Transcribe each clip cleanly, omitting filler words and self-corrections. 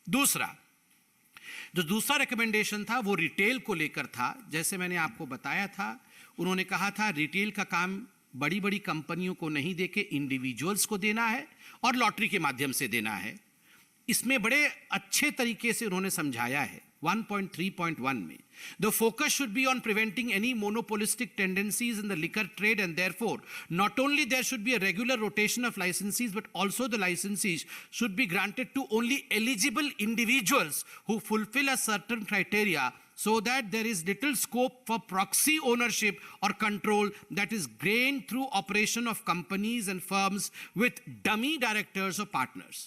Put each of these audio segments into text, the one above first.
दूसरा, जो दूसरा रिकमेंडेशन था वो रिटेल को लेकर था। जैसे मैंने आपको बताया था, उन्होंने कहा था रिटेल का काम बड़ी बड़ी कंपनियों को नहीं देके इंडिविजुअल्स को देना है और लॉटरी के माध्यम से देना है। इसमें बड़े अच्छे तरीके से उन्होंने समझाया है 1.3.1 में, the focus should be on preventing any monopolistic tendencies in the liquor trade and therefore not only there should be a regular rotation of licensees but also the licensees should be granted to only eligible individuals who fulfil a certain criteria so that there is little scope for proxy ownership or control that is gained through operation of companies and firms with dummy directors or partners.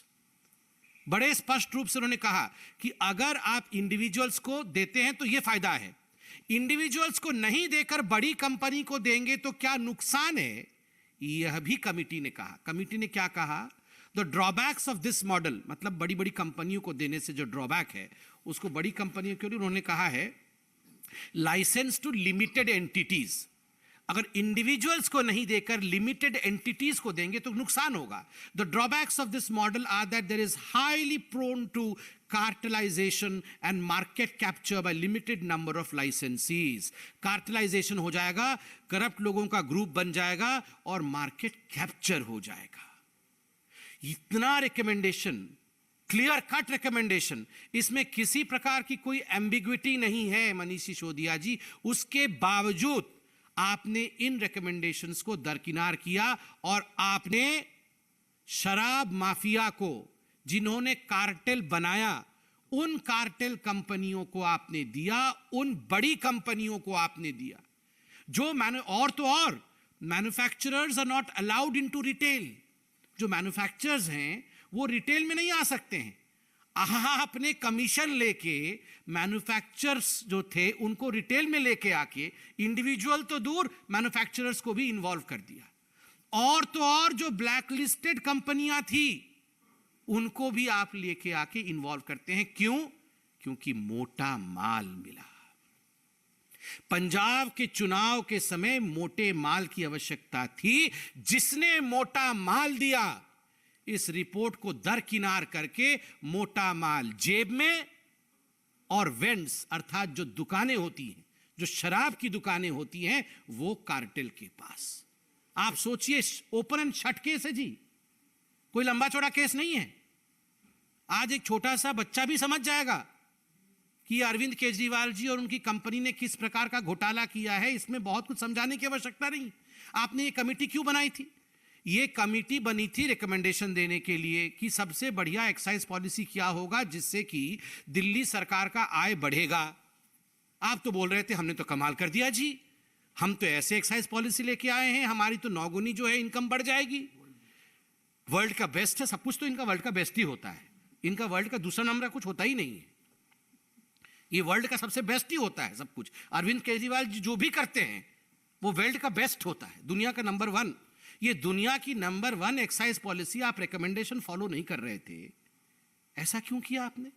बड़े स्पष्ट रूप से उन्होंने कहा कि अगर आप individuals को देते हैं तो यह फायदा है, इंडिविजुअल्स को नहीं देकर बड़ी कंपनी को देंगे तो क्या नुकसान है, यह भी कमिटी ने कहा। कमिटी ने क्या कहा, the drawbacks of this model, मतलब बड़ी बड़ी कंपनियों को देने से जो ड्रॉबैक है उसको बड़ी कंपनियों के लिए उन्होंने कहा है लाइसेंस टू लिमिटेड एंटिटीज। अगर इंडिविजुअल्स को नहीं देकर लिमिटेड एंटिटीज को देंगे तो नुकसान होगा। The drawbacks of this model are that there is highly prone to cartelisation and market capture by limited number of licensees. Cartelisation हो जाएगा, करप्ट लोगों का ग्रुप बन जाएगा और मार्केट कैप्चर हो जाएगा। इतना रिकमेंडेशन, क्लियर कट रिकमेंडेशन, इसमें किसी प्रकार की कोई एम्बिग्विटी नहीं है मनीष सिसोदिया जी। उसके बावजूद आपने इन रिकमेंडेशंस को दरकिनार किया और आपने शराब माफिया को, जिन्होंने कार्टेल बनाया, उन कार्टेल कंपनियों को आपने दिया, उन बड़ी कंपनियों को आपने दिया जो और manufacturers are not allowed into retail. जो मैन्युफैक्चरर्स हैं वो रिटेल में नहीं आ सकते हैं। आपने कमीशन लेके मैन्युफैक्चरर्स जो थे उनको रिटेल में लेके आके, इंडिविजुअल तो दूर, मैन्युफैक्चरर्स को भी इन्वॉल्व कर दिया। और तो और जो ब्लैक लिस्टेड कंपनियां थी उनको भी आप लेके आके इन्वॉल्व करते हैं। क्यों? क्योंकि मोटा माल मिला। पंजाब के चुनाव के समय मोटे माल की आवश्यकता थी। जिसने मोटा माल दिया, इस रिपोर्ट को दरकिनार करके मोटा माल जेब में और वेंड्स अर्थात जो दुकानें होती हैं, जो शराब की दुकानें होती हैं, वो कार्टेल के पास। आप सोचिए, ओपन एंड शट केस है जी, कोई लंबा चौड़ा केस नहीं है। आज एक छोटा सा बच्चा भी समझ जाएगा कि अरविंद केजरीवाल जी और उनकी कंपनी ने किस प्रकार का घोटाला किया है। इसमें बहुत कुछ समझाने की आवश्यकता नहीं। आपने ये कमेटी क्यों बनाई थी? ये कमेटी बनी थी रिकमेंडेशन देने के लिए कि सबसे बढ़िया एक्साइज पॉलिसी क्या होगा जिससे कि दिल्ली सरकार का आय बढ़ेगा। आप तो बोल रहे थे हमने तो कमाल कर दिया जी, हम तो ऐसे एक्साइज पॉलिसी लेके आए हैं, हमारी तो नौगुनी जो है इनकम बढ़ जाएगी। वर्ल्ड का बेस्ट है, सब कुछ तो इनका वर्ल्ड का बेस्ट ही होता है, इनका वर्ल्ड का दूसरा नंबर कुछ होता ही नहीं है, ये वर्ल्ड का सबसे बेस्ट ही होता है सब कुछ। अरविंद केजरीवाल जी जो भी करते हैं वो वर्ल्ड का बेस्ट होता है, दुनिया का नंबर 1। ये दुनिया की नंबर 1 एक्साइज पॉलिसी आप रिकमेंडेशन फॉलो नहीं कर रहे थे, ऐसा क्यों किया आपने?